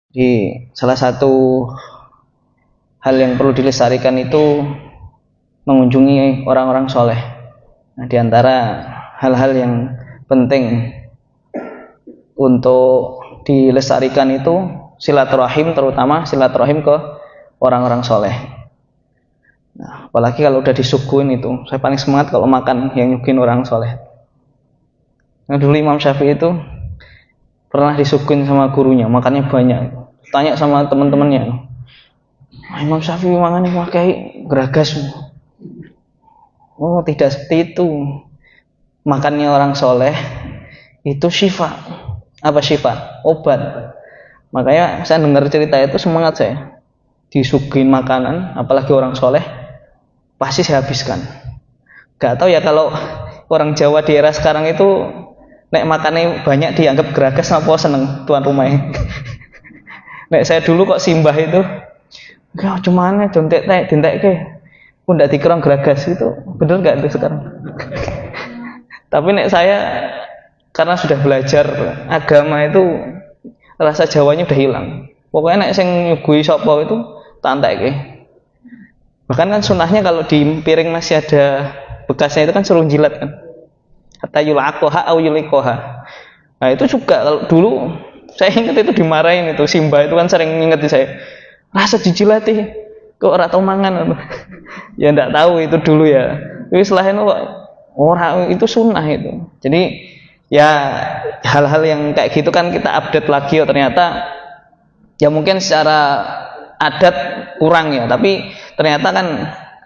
Di salah satu hal yang perlu dilestarikan itu mengunjungi orang-orang soleh. Nah, di antara hal-hal yang penting untuk dilestarikan itu silaturahim, terutama silaturahim ke orang-orang soleh. Nah, apalagi kalau udah disuguhin itu, saya paling semangat kalau makan yang nyuguhin orang soleh. Nah, dulu Imam Syafi'i itu pernah disuguhin sama gurunya, makannya banyak. Tanya sama teman-temannya, Imam Syafi'i makannya pakai geragas. Oh, tidak seperti itu. Makannya orang soleh itu syifa. Apa syifa? Obat. Makanya saya dengar cerita itu semangat saya. Disuguhin makanan, apalagi orang soleh, pasti saya habiskan. Gak tahu ya kalau orang Jawa di era sekarang itu nek makannya banyak dianggap geragas apa seneng tuan rumahnya. Nek saya dulu kok simbah itu, ya cuman jontek ke, pun tidak dikerang geragas itu, bener nggak itu sekarang? Tapi nek saya karena sudah belajar agama itu rasa Jawanya udah hilang. Pokoknya nek sing nyugui sapa itu tantek ke. Bahkan kan sunahnya kalau di piring masih ada bekasnya itu kan suruh jilat kan. Hatta yulaqaha au yuliqaha. Nah itu juga kalau dulu saya ingat itu dimarahin itu Simba itu kan sering ngingetin saya. Rasa dijilati kok ora tau mangan. Ya ndak tahu itu dulu ya. Tapi setelah itu kok orang itu sunnah itu. Jadi ya hal-hal yang kayak gitu kan kita update lagi oh ternyata ya mungkin secara adat kurang ya, tapi ternyata kan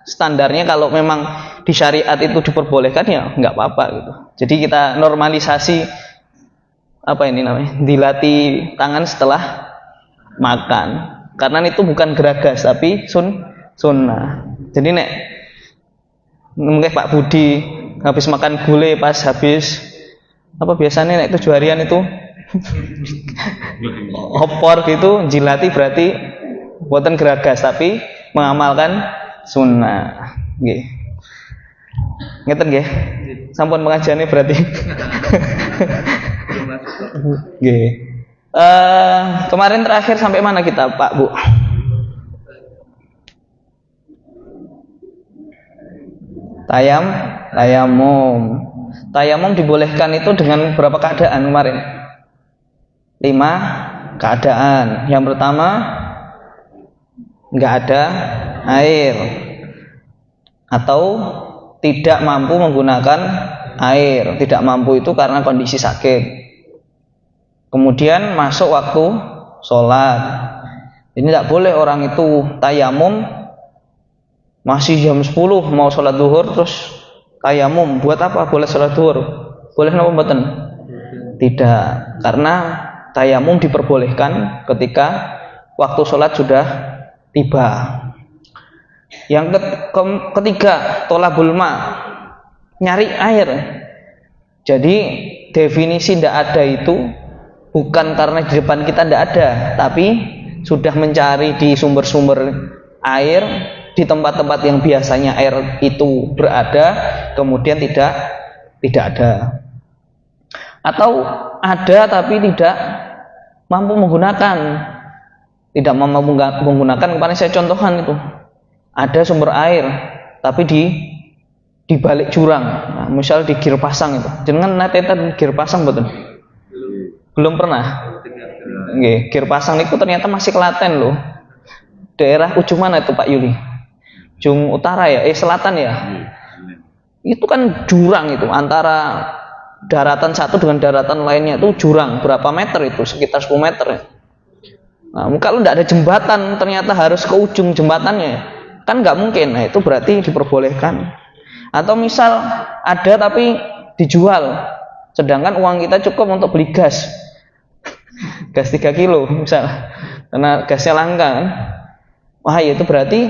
standarnya kalau memang di syariat itu diperbolehkan ya nggak apa-apa gitu. Jadi kita normalisasi apa ini namanya dilatih tangan setelah makan karena itu bukan geragas tapi sunnah. Jadi nek mungkin Pak Budi habis makan gulai pas habis apa biasanya nek 7 harian itu opor gitu jilati berarti buatan geragas tapi mengamalkan sunnah. Nggih. Ngeten nggih. Sampun pengajiannya berarti. Nggih. Kemarin terakhir sampai mana kita, Pak Bu? Tayamum. Tayamum dibolehkan itu dengan berapa keadaan kemarin? 5 keadaan. Yang pertama nggak ada air atau tidak mampu menggunakan air. Tidak mampu itu karena kondisi sakit. Kemudian masuk waktu sholat. Ini tidak boleh orang itu tayamum masih jam 10 mau sholat duhur terus tayamum. Buat apa boleh sholat duhur? Boleh napa mboten? Tidak, karena tayamum diperbolehkan ketika waktu sholat sudah tiba. Yang ketiga, tolabul ma, nyari air. Jadi definisi tidak ada itu bukan karena di depan kita tidak ada, tapi sudah mencari di sumber-sumber air di tempat-tempat yang biasanya air itu berada, kemudian tidak ada. Atau ada tapi tidak mampu menggunakan. Tidak mampu menggunakan, kemarin saya contohkan itu. Ada sumber air tapi di balik jurang. Nah, misal di Gir Pasang itu. Jenengan nate di Gir Pasang betul? Belum pernah. Nggih, Gir Pasang itu ternyata masih Klaten loh. Daerah ujung mana itu Pak Yuli? Ujung utara ya, selatan ya. Itu kan jurang itu antara daratan satu dengan daratan lainnya itu jurang. Berapa meter itu? Sekitar 10 meter ya. Nah, kalau tidak ada jembatan ternyata harus ke ujung jembatannya. Kan nggak mungkin. Nah, itu berarti diperbolehkan. Atau misal ada tapi dijual. Sedangkan uang kita cukup untuk beli gas. Gas 3 kilo misal. Karena gasnya langka kan. Wah, itu berarti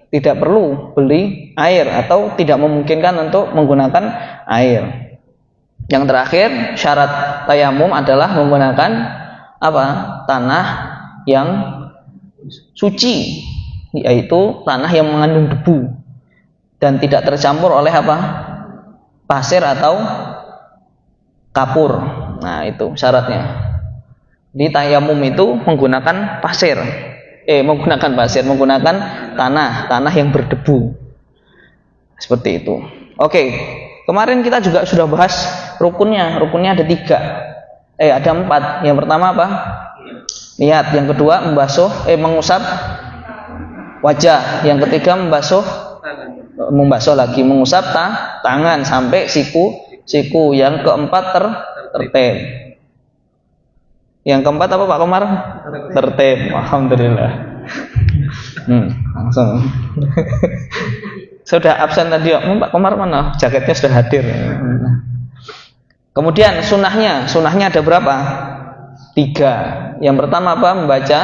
tidak perlu beli air atau tidak memungkinkan untuk menggunakan air. Yang terakhir, syarat tayamum adalah menggunakan apa? Tanah yang suci, yaitu tanah yang mengandung debu dan tidak tercampur oleh apa? Pasir atau kapur. Nah, itu syaratnya. Di tayamum itu menggunakan pasir. Menggunakan tanah yang berdebu. Seperti itu. Oke, kemarin kita juga sudah bahas rukunnya. Rukunnya ada 3. Ada 4. Yang pertama apa? Niat. Yang kedua mengusap wajah. Yang ketiga mengusap tangan sampai siku. Yang keempat tertib. Yang keempat apa Pak Komar? Tertib. Alhamdulillah. Langsung. Sudah absen tadi. Pak Komar mana? Jaketnya sudah hadir. Kemudian sunnahnya ada berapa? 3. Yang pertama apa? Membaca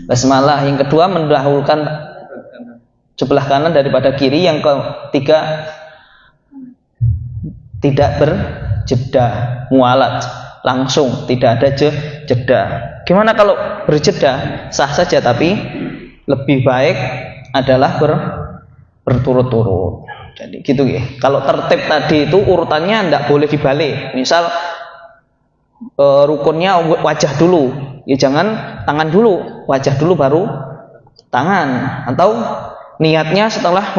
basmalah. Yang kedua mendahulukan sebelah kanan daripada kiri. Yang ketiga tidak berjeda, mualat, langsung, tidak ada jeda. Gimana kalau berjeda? Sah saja, tapi lebih baik adalah berturut-turut. Jadi gitu ya. Kalau tertib tadi itu urutannya tidak boleh dibalik. Misal rukunnya wajah dulu, ya jangan tangan dulu, wajah dulu baru tangan. Atau niatnya setelah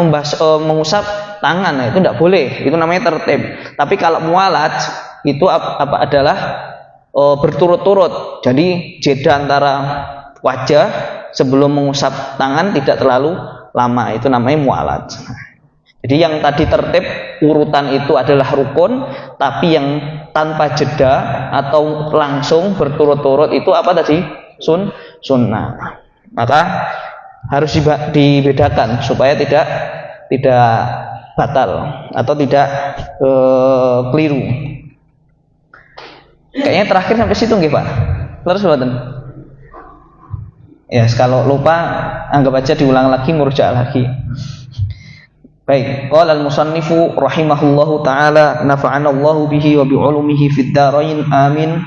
mengusap tangan, itu tidak boleh. Itu namanya tertib. Tapi kalau mualat itu adalah berturut-turut. Jadi jeda antara wajah sebelum mengusap tangan tidak terlalu lama. Itu namanya mualat. Jadi yang tadi tertib urutan itu adalah rukun, tapi yang tanpa jeda atau langsung berturut-turut itu apa tadi? Sunnah. Maka harus dibedakan supaya tidak batal atau tidak keliru. Kayaknya terakhir sampai situ nggih Pak. Terus mboten? Ya, kalau lupa anggap aja diulang lagi, murja lagi. Baik, qala al-musannifu rahimahullahu taala nafa'ana Allahu bihi wa bi 'ulumihi fid dharain amin.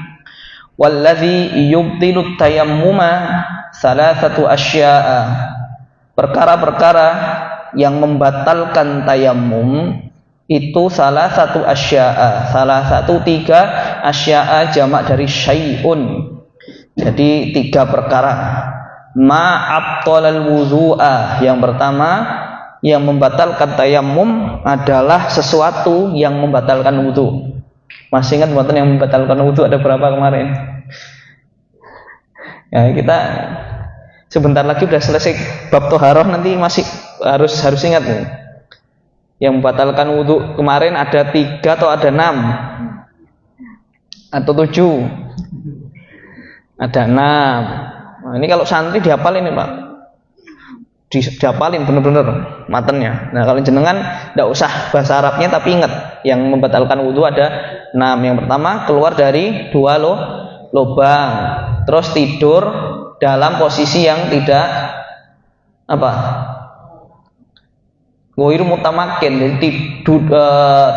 Wallazi yubtilu tayammuma salasatu asya'a. Perkara-perkara yang membatalkan tayammum itu salah satu 3 asya'a jamak dari syai'un. Jadi 3 perkara. Ma'abtalal wudu'a. Yang pertama, yang membatalkan tayammum adalah sesuatu yang membatalkan wudu. Masih ingat buatan yang membatalkan wudu ada berapa kemarin? Ya, kita sebentar lagi udah selesai bab toharoh, nanti masih harus ingat nih. Yang membatalkan wudu kemarin ada 3 atau ada 6 atau 7? Ada 6. Nah, ini kalau santri dihafalin nih Pak, dihafalin bener-bener matanya. Nah, kalau jenengan tidak usah bahasa Arabnya, tapi ingat yang membatalkan wudu ada 6. Yang pertama, keluar dari 2 lubang, terus tidur dalam posisi yang tidak ghairu mutamakin, jadi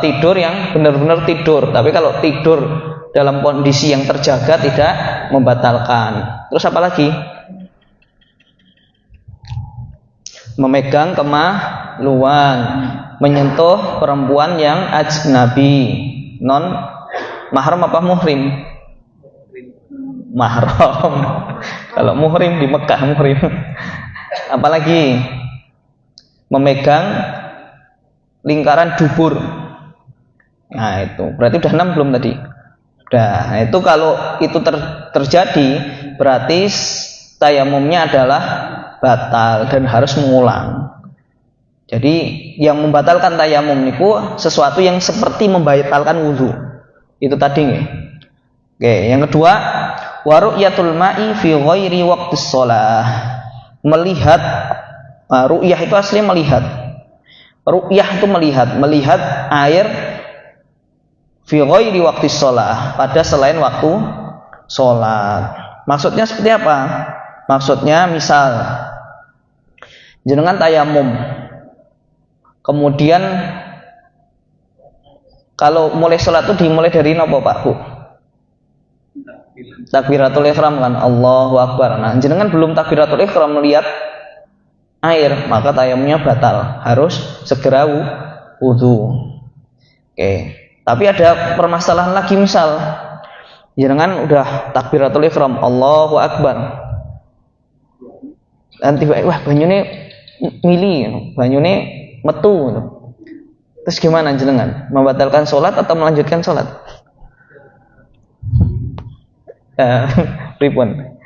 tidur yang benar-benar tidur. Tapi kalau tidur dalam kondisi yang terjaga tidak membatalkan. Terus apa lagi? Memegang kemaluan, menyentuh perempuan yang ajnabi, non mahram apa muhrim? Mahram. Kalau muhrim di Mekah muhrim. Apalagi memegang lingkaran dubur. Nah, itu berarti udah 6 belum tadi? Udah. Nah, itu kalau itu terjadi berarti tayamumnya adalah batal dan harus mengulang. Jadi yang membatalkan tayamum itu sesuatu yang seperti membatalkan wudu. Itu tadi nih. Oke, yang kedua, wa ru'yatul ma'i fi ghairi waqtis shalah. Melihat, ru'yah itu aslinya melihat. Ru'yah itu melihat air fi ghairi waqtis shalah, pada selain waktu sholat. Maksudnya seperti apa? Maksudnya misal jenengan tayamum, kemudian kalau mulai sholat itu dimulai dari nopo Pak Bu? Takbiratul ihram kan, Allahu Akbar. Nah, jenengan belum takbiratul ihram melihat air, maka tayamumnya batal, harus segera wudu. Oke. Tapi ada permasalahan lagi, misal jenengan udah takbiratul ihram, Allahu Akbar. Dan tiba wah banyune mili, banyune metu. Terus gimana jenengan? Membatalkan sholat atau melanjutkan sholat? Pripun?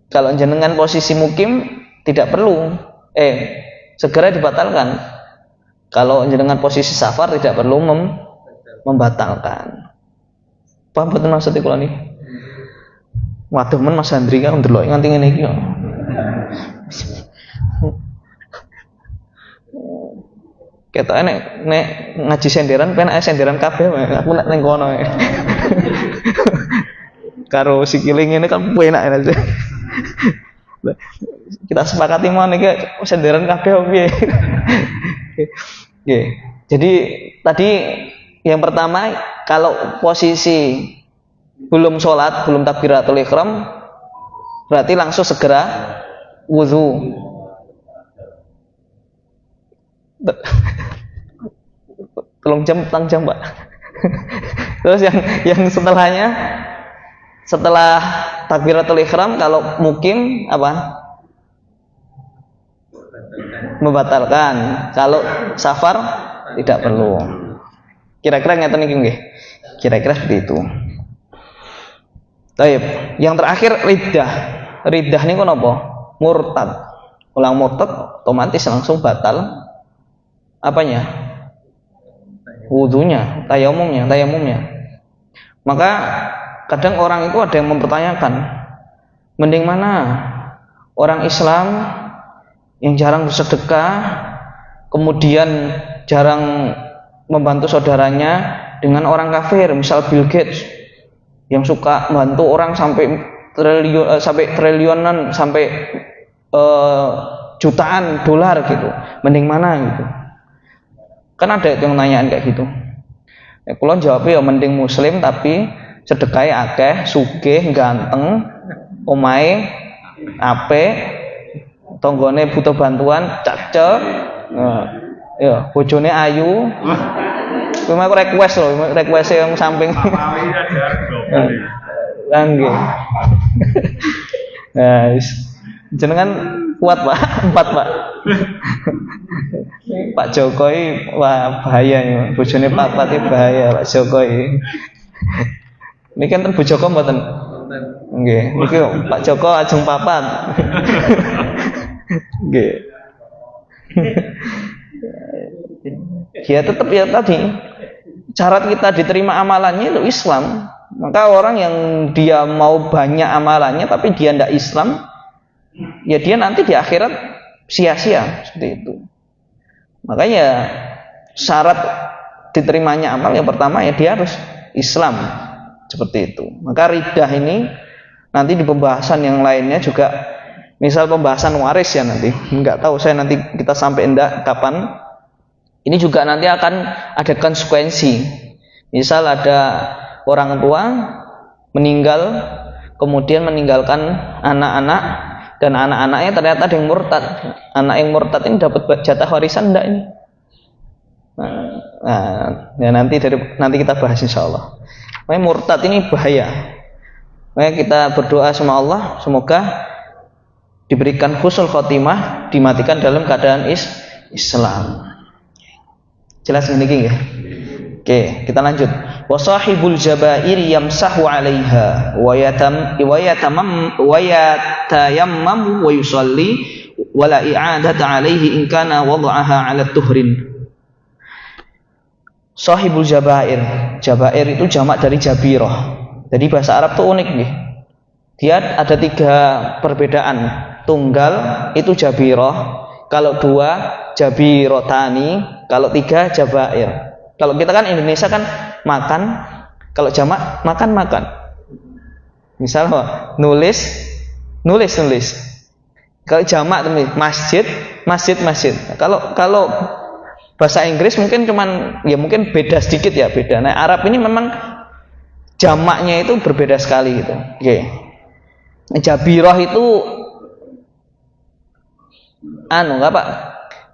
Kalau jenengan posisi mukim tidak perlu segera dibatalkan. Kalau jenengan posisi safar tidak perlu membatalkan. Paham betul maksudnya kula niki? Waduh men Mas Andri kan ndelok nganti ngene iki kok. Ketoke nek ngaji senderan penak senderan kabeh aku nek ning kono. Karo sikile ngene kan penak aja. Kita sepakati mau nih senderan kabeh piye. Oke. Jadi tadi yang pertama kalau posisi belum sholat, belum takbiratul ihram berarti langsung segera wudu. Tolong jam, Pak. Terus yang setelahnya setelah takbiratul ihram kalau mukim apa? Membatalkan. Kalau safar tidak perlu. Kira-kira ngeten iki nggih. Kira-kira seperti itu. Baik, yang terakhir riddah. Riddah niku napa? Murtad. Ulang murtad otomatis langsung batal apanya? Wudunya, tayamumnya. Maka kadang orang itu ada yang mempertanyakan, mending mana? Orang Islam yang jarang bersedekah, kemudian jarang membantu saudaranya, dengan orang kafir, misal Bill Gates yang suka bantu orang sampai triliunan, sampai jutaan dolar gitu. Mending mana gitu? Kan ada yang nanyaan kayak gitu. Kula jawabnya ya mending muslim tapi sedekahe akeh, sugih, ganteng, omahe apik, tanggane butuh bantuan, cacek. Ya, bojone ayu. Kuwi mah request lho, request yang samping. Nggih. Nah, jenengan kuat Pak, 4 Pak. Pak Jokowi wah bahaya ya, bojone papat iki bahaya Pak Jokowi. Niki enten Bu Joko mboten? Nggih, niki Pak Joko ajeng papat. Nggih. Ya tetap ya tadi syarat kita diterima amalannya itu Islam. Maka orang yang dia mau banyak amalannya tapi dia tidak Islam, ya dia nanti di akhirat sia-sia seperti itu. Makanya syarat diterimanya amal yang pertama ya dia harus Islam seperti itu. Maka riddah ini nanti di pembahasan yang lainnya juga, misal pembahasan waris ya nanti, nggak tahu saya nanti kita sampai enggak kapan. Ini juga nanti akan ada konsekuensi. Misal ada orang tua meninggal, kemudian meninggalkan anak-anak, dan anak-anaknya ternyata ada yang murtad. Anak yang murtad ini dapat jatah warisan enggak ini? Nah, ya nanti kita bahas insyaallah. Makanya murtad ini bahaya. Makanya kita berdoa sama Allah semoga diberikan husnul khotimah, dimatikan dalam keadaan Islam. Jelas ini ya. Oke, kita lanjut. Wa sahibul jabair yamsahu 'alaiha wa yatayammam wa yusalli wa la i'adata 'alaihi in kana wada'aha 'ala tuhrin. Sahibul jabair. Jabair itu jamak dari jabirah. Jadi bahasa Arab tuh unik nih. Dia ada 3 perbedaan. Tunggal itu jabirah, kalau 2 jabirotani, kalau 3 jabair. Kalau kita kan Indonesia kan makan, kalau jamak makan. Misal nulis. Kalau jamak masjid. Kalau bahasa Inggris mungkin mungkin beda sedikit ya, beda. Nah, Arab ini memang jamaknya itu berbeda sekali gitu. Oke. Jabirah itu enggak Pak.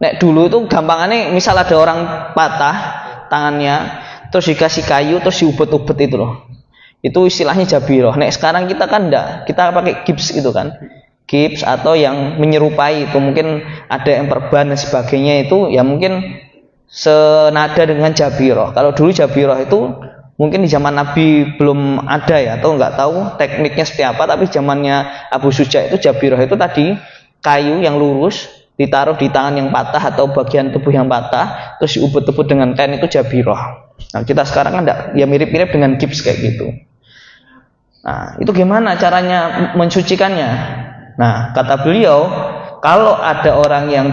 Nek dulu itu gampangannya misal ada orang patah tangannya, terus dikasih kayu, terus diubet-ubet itu loh. Itu istilahnya jabiroh. Nek sekarang kita kan enggak, kita pakai gips gitu kan. Gips atau yang menyerupai itu, mungkin ada yang perban dan sebagainya, itu ya mungkin senada dengan jabiroh. Kalau dulu jabiroh itu mungkin di zaman Nabi belum ada ya, atau nggak tahu tekniknya seperti apa, tapi zamannya Abu Suja itu jabiroh itu tadi kayu yang lurus ditaruh di tangan yang patah atau bagian tubuh yang patah, terus diubut-ubut dengan kain, itu jabiroh. Nah, kita sekarang kan enggak, ya mirip-mirip dengan gips kayak gitu. Nah, itu gimana caranya mensucikannya? Nah, kata beliau, kalau ada orang yang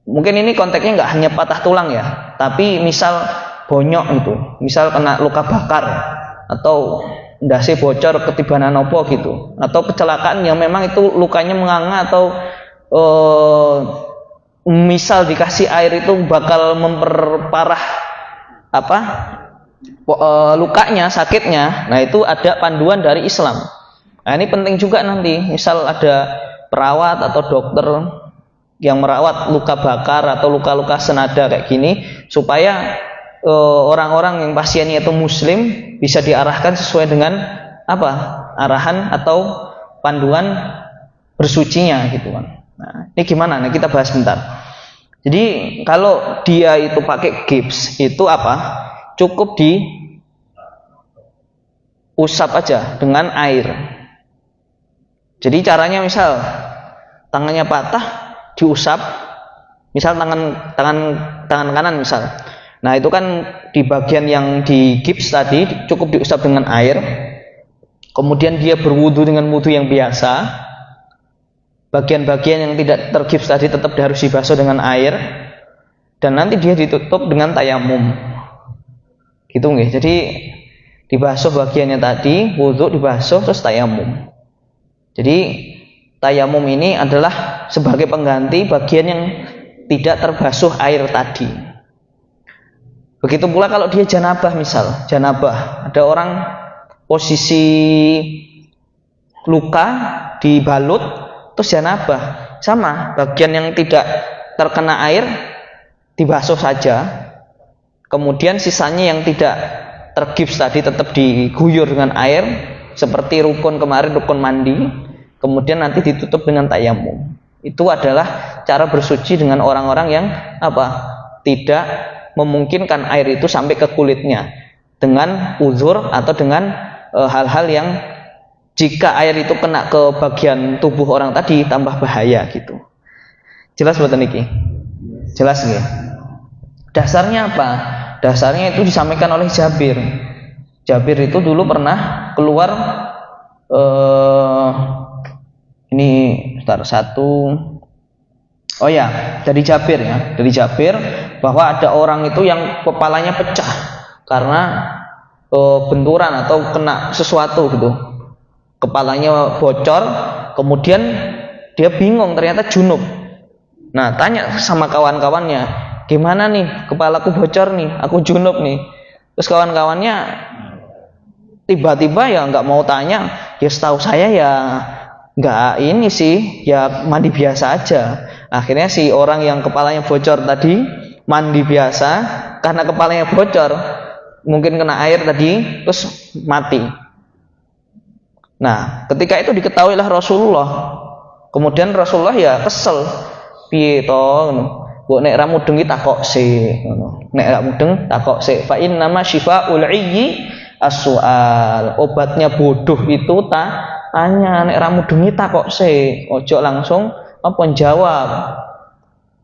mungkin ini konteksnya nggak hanya patah tulang ya, tapi misal bonyok itu, misal kena luka bakar atau ndase bocor ketibanan opo gitu, atau kecelakaan yang memang itu lukanya menganga, atau misal dikasih air itu bakal memperparah lukanya, sakitnya. Nah, itu ada panduan dari Islam. Nah, ini penting juga nanti, misal ada perawat atau dokter yang merawat luka bakar atau luka-luka senada kayak gini, supaya orang-orang yang pasiennya itu muslim bisa diarahkan sesuai dengan arahan atau panduan bersucinya gitu kan. Nah, ini gimana? Nah, kita bahas bentar. Jadi kalau dia itu pakai gips itu cukup diusap aja dengan air. Jadi caranya misal tangannya patah diusap, misal tangan kanan misal. Nah, itu kan di bagian yang di gips tadi cukup diusap dengan air. Kemudian dia berwudu dengan wudu yang biasa. Bagian-bagian yang tidak tergips tadi tetap harus dibasuh dengan air. Dan nanti dia ditutup dengan tayamum. Gitu nggih. Jadi dibasuh bagiannya tadi, wudu dibasuh terus tayamum. Jadi tayamum ini adalah sebagai pengganti bagian yang tidak terbasuh air tadi. Begitu pula kalau dia janabah, misal janabah, ada orang posisi luka dibalut terus janabah, sama, bagian yang tidak terkena air dibasuh saja, kemudian sisanya yang tidak tergips tadi tetap diguyur dengan air seperti rukun kemarin, rukun mandi, kemudian nanti ditutup dengan tayamum. Itu adalah cara bersuci dengan orang-orang yang tidak memungkinkan air itu sampai ke kulitnya, dengan uzur atau dengan hal-hal yang jika air itu kena ke bagian tubuh orang tadi tambah bahaya gitu. Jelas buat niki? Jelas nggih? Dasarnya apa? Dasarnya itu disampaikan oleh Jabir. Jabir itu dulu pernah keluar ini dari Jabir ya, dari Jabir bahwa ada orang itu yang kepalanya pecah karena benturan atau kena sesuatu gitu, kepalanya bocor, kemudian dia bingung, ternyata junub. Nah, tanya sama kawan-kawannya, gimana nih, kepalaku bocor nih, aku junub nih. Terus kawan-kawannya tiba-tiba ya nggak mau tanya, ya setahu saya ya nggak ini sih, ya mandi biasa aja. Akhirnya si orang yang kepalanya bocor tadi mandi biasa, karena kepalanya bocor mungkin kena air tadi terus mati. Nah, ketika itu diketahui oleh Rasulullah, kemudian Rasulullah ya kesel, piye to ngono, mbok nek ra mudeng iki takok sik ngono, nek ra mudeng takok sik, fa innama syifaul iyyi as-su'al, obatnya bodoh itu tanya, nek ra mudeng iki takok sik, ojo langsung jawab.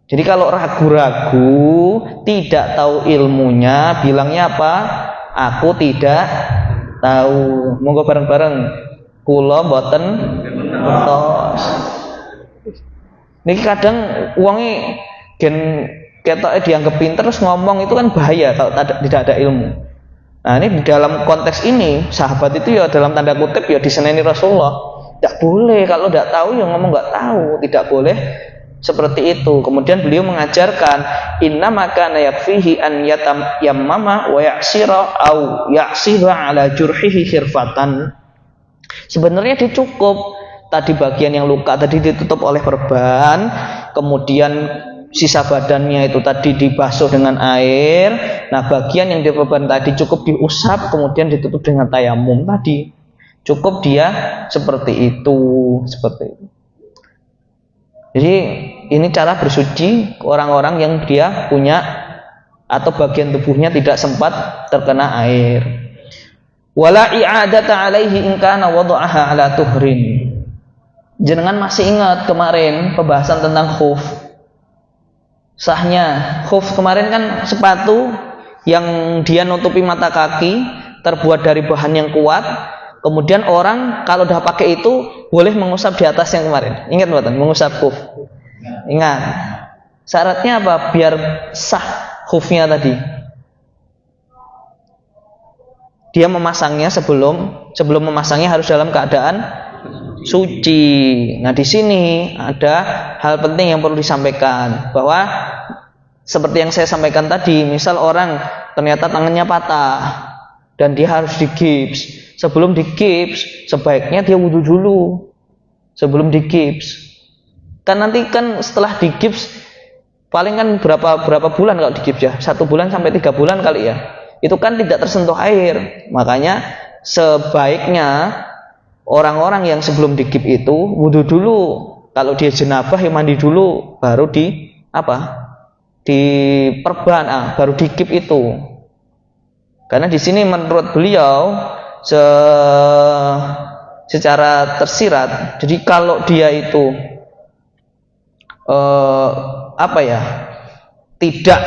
Jadi kalau ragu-ragu, tidak tahu ilmunya, bilangnya apa? Aku tidak tahu. Monggo bareng-bareng. Kula mboten ngertos. Niki kadang wonge gen ketoke dianggap pinter terus ngomong, itu kan bahaya kalau tidak ada ilmu. Nah, ini di dalam konteks ini sahabat itu ya dalam tanda kutip ya diseneni Rasulullah. Tidak boleh, kalau tidak tahu ya ngomong nggak tahu, tidak boleh seperti itu. Kemudian beliau mengajarkan, inna maka yakfihi an yammama wa ya'sira au ya'sira ala jurhihi khirfatan. Sebenarnya dicukup tadi bagian yang luka tadi ditutup oleh perban, kemudian sisa badannya itu tadi dibasuh dengan air. Nah, bagian yang diperban tadi cukup diusap kemudian ditutup dengan tayamum tadi. Cukup dia seperti itu. Jadi ini cara bersuci orang-orang yang dia punya atau bagian tubuhnya tidak sempat terkena air. Wala i'adata alaihi in kana wada'aha ala tuhrin. Jenengan masih ingat kemarin pembahasan tentang khuf. Sahnya khuf kemarin kan sepatu yang dia nutupi mata kaki, terbuat dari bahan yang kuat. Kemudian orang kalau udah pakai itu boleh mengusap di atas yang kemarin. Ingat buatan mengusap khuf. Ingat. Syaratnya apa biar sah khufnya tadi? Dia memasangnya sebelum memasangnya harus dalam keadaan suci. Nah, di sini ada hal penting yang perlu disampaikan, bahwa seperti yang saya sampaikan tadi, misal orang ternyata tangannya patah dan dia harus digips. Sebelum digips, sebaiknya dia wudhu dulu sebelum digips. Kan nanti kan setelah digips paling kan berapa bulan kalau digips ya? 1 bulan sampai 3 bulan kali ya. Itu kan tidak tersentuh air. Makanya sebaiknya orang-orang yang sebelum digips itu wudhu dulu. Kalau dia jenabah ya mandi dulu, baru diperban, baru digips itu. Karena di sini menurut beliau secara tersirat, jadi kalau dia itu tidak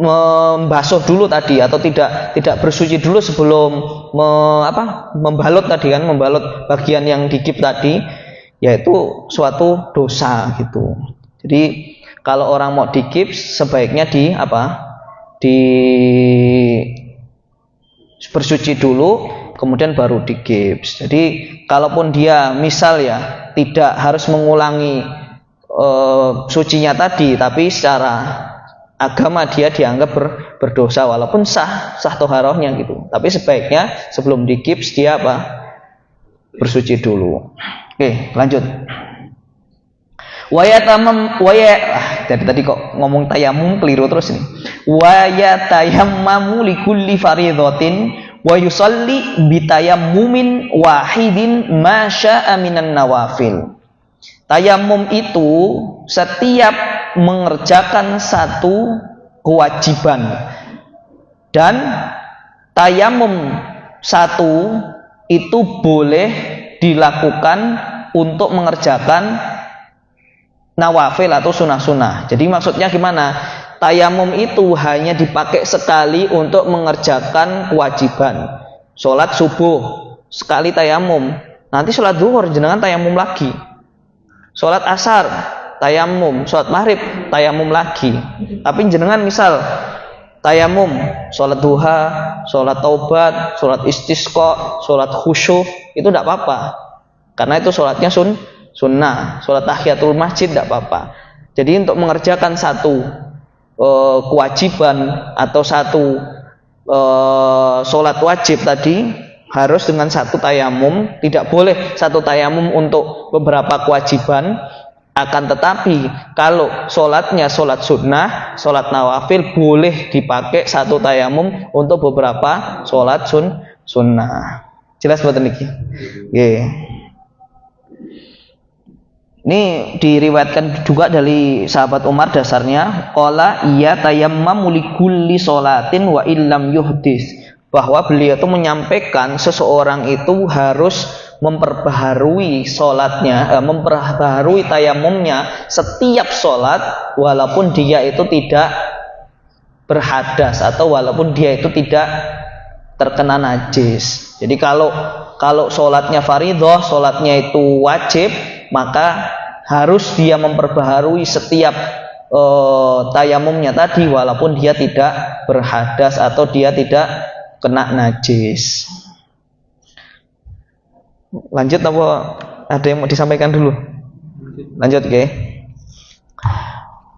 membasuh dulu tadi atau tidak bersuci dulu sebelum membalut tadi kan, membalut bagian yang digips tadi, yaitu suatu dosa gitu. Jadi kalau orang mau digips sebaiknya bersuci dulu kemudian baru digips. Jadi kalaupun dia misal ya tidak harus mengulangi sucinya tadi, tapi secara agama dia dianggap berdosa walaupun sah toharohnya gitu. Tapi sebaiknya sebelum digips dia bersuci dulu. Oke, lanjut. Dari tadi kok ngomong tayamum keliru terus ini. Wa yatayammamu likulli fardhatin wa yusalli bitayammumin wahidin ma syaa minan nawafil. Tayamum itu setiap mengerjakan satu kewajiban, dan tayamum satu itu boleh dilakukan untuk mengerjakan nawafil atau sunnah-sunnah. Jadi maksudnya gimana? Tayamum itu hanya dipakai sekali untuk mengerjakan kewajiban. Sholat subuh sekali tayamum, nanti sholat zuhur jenengan tayamum lagi. Sholat asar tayamum, sholat maghrib tayamum lagi. Tapi jenengan misal tayamum sholat duha, sholat taubat, sholat istisqa, sholat khusyuk, itu tidak apa-apa, karena itu sholatnya sunnah. Sholat tahiyatul masjid tidak apa-apa. Jadi untuk mengerjakan satu kewajiban atau satu sholat wajib tadi harus dengan satu tayamum. Tidak boleh satu tayamum untuk beberapa kewajiban. Akan tetapi kalau sholatnya sholat sunnah, sholat nawafil, boleh dipakai satu tayamum untuk beberapa sholat sunnah. Jelas buat niki? Ini diriwayatkan juga dari sahabat Umar dasarnya, qala iya tayammamu likulli sholatin wa illam yuhdis, bahwa beliau itu menyampaikan seseorang itu harus memperbaharui sholatnya, memperbaharui tayamumnya setiap sholat walaupun dia itu tidak berhadas atau walaupun dia itu tidak terkena najis. Jadi kalau sholatnya fardhah, sholatnya itu wajib, maka harus dia memperbaharui setiap tayamumnya tadi walaupun dia tidak berhadas atau dia tidak kena najis. Lanjut apa ada yang mau disampaikan dulu? Lanjut, oke.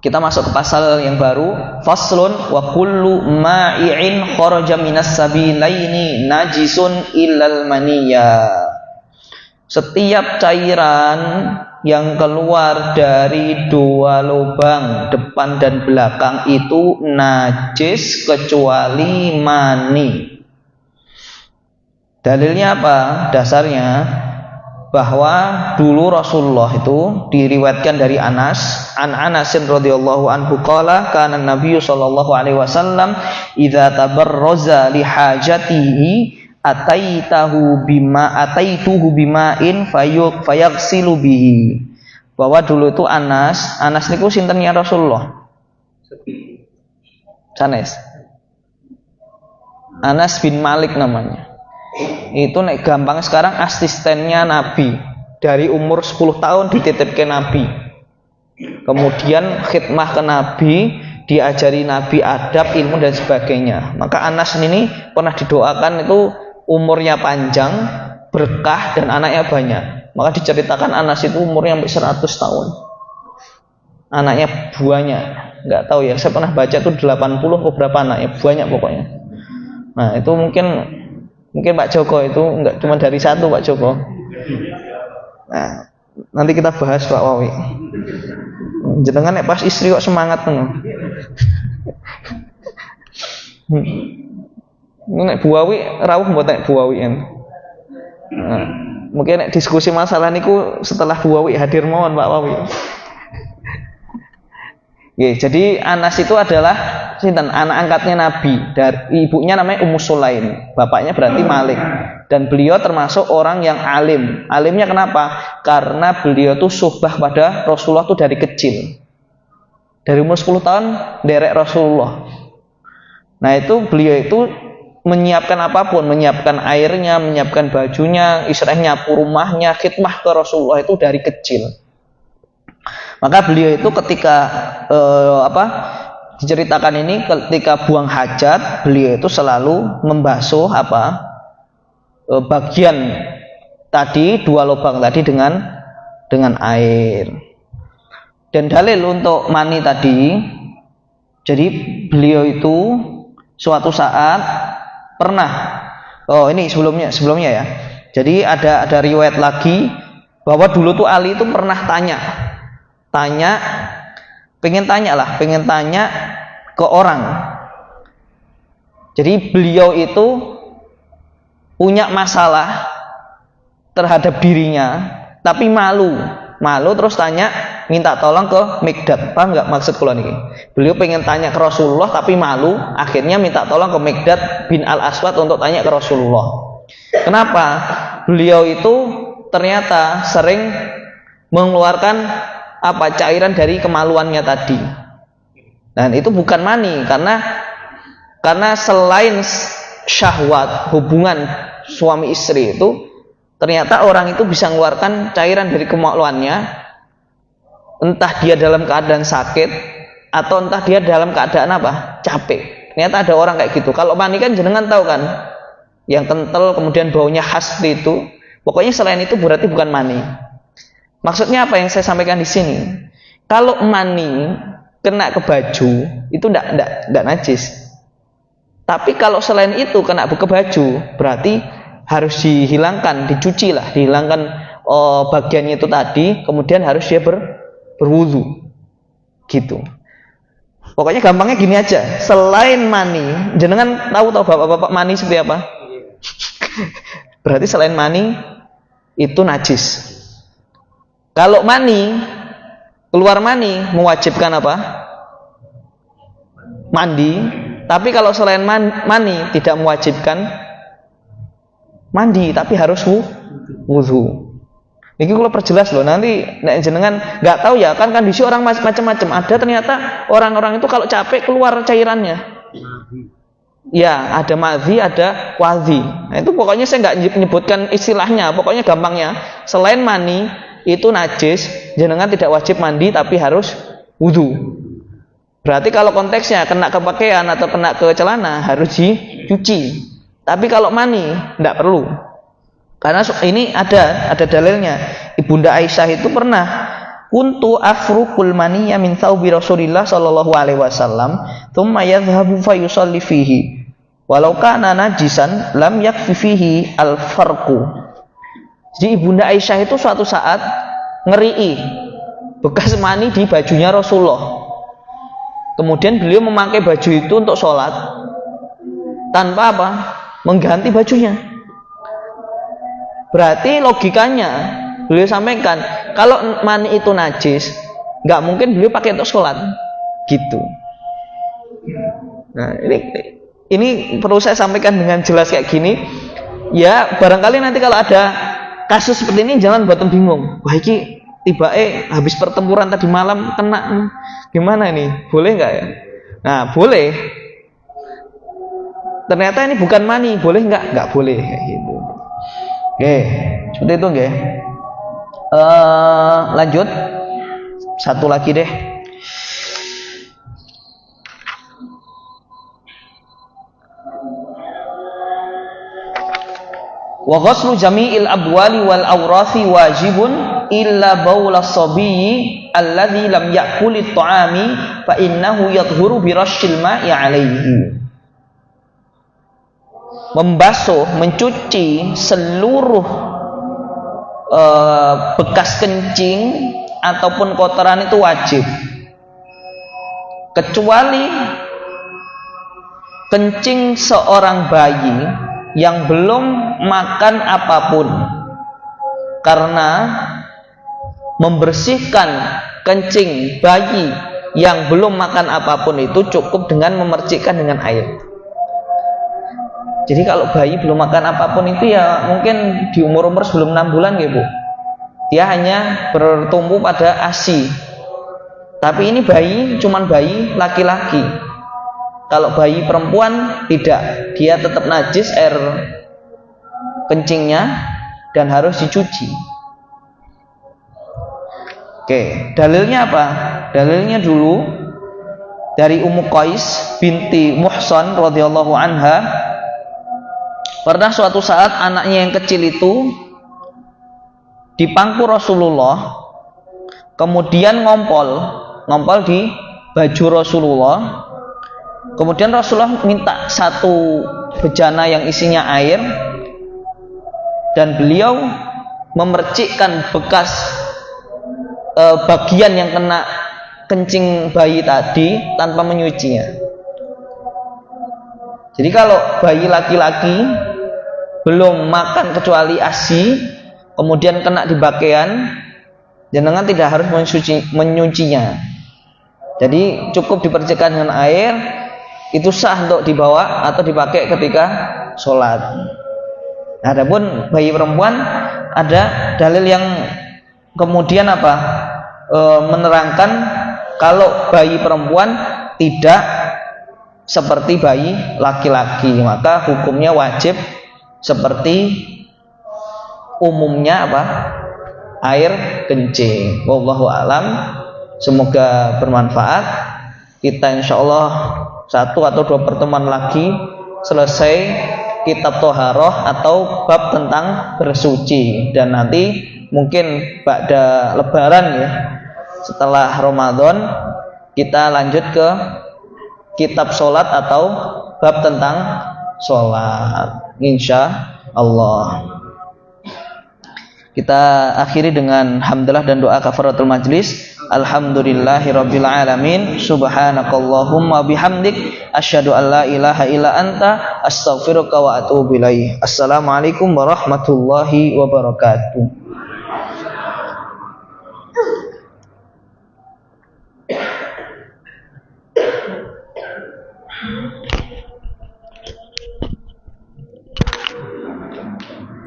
Kita masuk ke pasal yang baru, faslun wa kullu ma'i'in kharaja minas sabilaini najisun illal maniyya. setiap cairan yang keluar dari dua lubang depan dan belakang itu najis kecuali mani. Dalilnya apa? Dasarnya bahwa dulu Rasulullah itu diriwayatkan dari Anas, an Anasin radhiyallahu anhu qala kana Nabi sallallahu alaihi wasallam idza tabarraza li hajatihi ataituhu bima'in fayaghsilu bihi. Bahwa dulu itu Anas niku sintennya Rasulullah? Sanes. Anas bin Malik namanya. Itu nek gampang sekarang asistennya Nabi, dari umur 10 tahun dititipkan Nabi, kemudian khidmah ke Nabi, diajari Nabi adab, ilmu dan sebagainya. Maka Anas ini pernah didoakan itu umurnya panjang, berkah dan anaknya banyak. Maka diceritakan Anas itu umurnya sampai 100 tahun, anaknya banyak. Nggak tahu ya, saya pernah baca itu 80 atau berapa anaknya, banyak pokoknya. Nah itu mungkin Pak Joko itu enggak cuma dari satu Pak Joko. Nah, nanti kita bahas Pak Wawi. Jenengan nek pas istri kok semangat ngono. Nek Bu Wawi rawuh mboten Bu Wawi en. Nah, mungkin nek diskusi masalah niku setelah Bu Wawi hadir mawon Pak Wawi. Ya, jadi Anas itu adalah sinten, anak angkatnya Nabi. Dari ibunya namanya Ummu Sulaim, bapaknya berarti Malik. Dan beliau termasuk orang yang alim. Alimnya kenapa? Karena beliau tuh suhbah pada Rasulullah tuh dari kecil. Dari umur 10 tahun derek Rasulullah. Nah, itu beliau itu menyiapkan apapun, menyiapkan airnya, menyiapkan bajunya, istilahnya nyapu rumahnya, khidmah ke Rasulullah itu dari kecil. Maka beliau itu ketika diceritakan ini, ketika buang hajat, beliau itu selalu membasuh bagian tadi, dua lubang tadi dengan air. Dan dalil untuk mani tadi, jadi beliau itu suatu saat pernah, ini sebelumnya ya. Jadi ada riwayat lagi bahwa dulu tuh Ali itu pernah pengen tanya ke orang. Jadi beliau itu punya masalah terhadap dirinya, tapi malu terus minta tolong ke Mikdad. Paham nggak maksud kula niki? Beliau pengen tanya ke Rasulullah tapi malu, akhirnya minta tolong ke Mikdad bin Al-Aswad untuk tanya ke Rasulullah. Kenapa? Beliau itu ternyata sering mengeluarkan cairan dari kemaluannya tadi. Dan itu bukan mani, karena selain syahwat, hubungan suami istri itu, ternyata orang itu bisa mengeluarkan cairan dari kemaluannya, entah dia dalam keadaan sakit atau entah dia dalam keadaan capek. Ternyata ada orang kayak gitu. Kalau mani kan jenengan tahu kan, yang kental kemudian baunya khas itu. Pokoknya selain itu berarti bukan mani. Maksudnya apa yang saya sampaikan di sini? Kalau mani kena ke baju itu tidak najis. Tapi kalau selain itu kena ke baju, berarti harus dihilangkan, dicuci lah, dihilangkan bagiannya itu tadi, kemudian harus dia berwudu. Gitu. Pokoknya gampangnya gini aja. Selain mani, jenengan tahu bapak-bapak mani seperti apa? Berarti selain mani itu najis. Kalau keluar mani mewajibkan mandi. Tapi kalau selain mani tidak mewajibkan mandi, tapi harus wudu. Ini kalau perjelas loh, nanti jenengan nggak tahu ya, kan kondisi orang macam-macam. Ada ternyata orang-orang itu kalau capek keluar cairannya. Ya, ada madhi, ada wadhi. Nah, itu pokoknya saya nggak menyebutkan istilahnya. Pokoknya gampangnya, selain mani itu najis, jenengan tidak wajib mandi tapi harus wudu. Berarti kalau konteksnya kena ke pakaian atau kena ke celana harus dicuci. Tapi kalau mani tidak perlu. Karena ini ada dalilnya. Ibunda Aisyah itu pernah kuntu afruqul maniyya min thawbi Rasulillah sallallahu alaihi wasallam, thumma yadhhabu fa yusalli fihi. Walau kana najisan lam yakfi fihi al-farqu. Jadi Ibunda Aisyah itu suatu saat ngerii bekas mani di bajunya Rasulullah. Kemudian beliau memakai baju itu untuk sholat tanpa apa? Mengganti bajunya. Berarti logikanya beliau sampaikan, kalau mani itu najis, nggak mungkin beliau pakai untuk sholat, gitu. Nah, ini perlu saya sampaikan dengan jelas kayak gini. Ya, barangkali nanti kalau ada kasus seperti ini jangan buatan bingung. Wah, ini tiba habis pertempuran tadi malam kena, gimana ini? Boleh nggak ya? Nah, boleh. Ternyata ini bukan mani, boleh nggak? Nggak boleh kayak gitu. Oke, seperti itu nggih. Lanjut. Satu lagi deh. Wa ghuslu jami'il abwali wal awrathi wajibun illa baula sabiyyi alladhi lam ya'kul at-ta'ami fa innahu yadhhuru bi rasyil ma'i 'alaihi. Membasuh, mencuci seluruh bekas kencing ataupun kotoran itu wajib, kecuali kencing seorang bayi yang belum makan apapun, karena membersihkan kencing bayi yang belum makan apapun itu cukup dengan memercikkan dengan air. Jadi kalau bayi belum makan apapun itu ya mungkin di umur-umur sebelum 6 bulan ya Bu, dia hanya bertumbuh pada ASI. Tapi ini bayi, cuman bayi laki-laki. Kalau bayi perempuan tidak, dia tetap najis air kencingnya dan harus dicuci. Oke, dalilnya apa? Dalilnya dulu dari Ummu Qais binti Muhsan radhiyallahu anha. Pernah suatu saat anaknya yang kecil itu dipangku Rasulullah, kemudian ngompol di baju Rasulullah. Kemudian Rasulullah minta satu bejana yang isinya air, dan beliau memercikkan bekas bagian yang kena kencing bayi tadi tanpa menyucinya. Jadi kalau bayi laki-laki belum makan kecuali ASI, kemudian kena di pakaian, jenengan tidak harus menyucinya. Jadi cukup dipercikkan dengan air, itu sah untuk dibawa atau dipakai ketika sholat. Adapun bayi perempuan, ada dalil yang kemudian menerangkan kalau bayi perempuan tidak seperti bayi laki-laki, maka hukumnya wajib seperti umumnya air kencing. Wallahu alam. Semoga bermanfaat. Kita insyaallah 1 atau 2 pertemuan lagi selesai kitab Toharoh atau bab tentang bersuci, dan nanti mungkin pada Lebaran ya, setelah Ramadan kita lanjut ke kitab sholat atau bab tentang sholat, insya Allah. Kita akhiri dengan hamdalah dan doa kafaratul majlis. Alhamdulillahirabbil alamin. Subhanakallahumma bihamdik asyhadu an la ilaha illa anta astaghfiruka wa atubu ilaik. Assalamualaikum warahmatullahi wabarakatuh.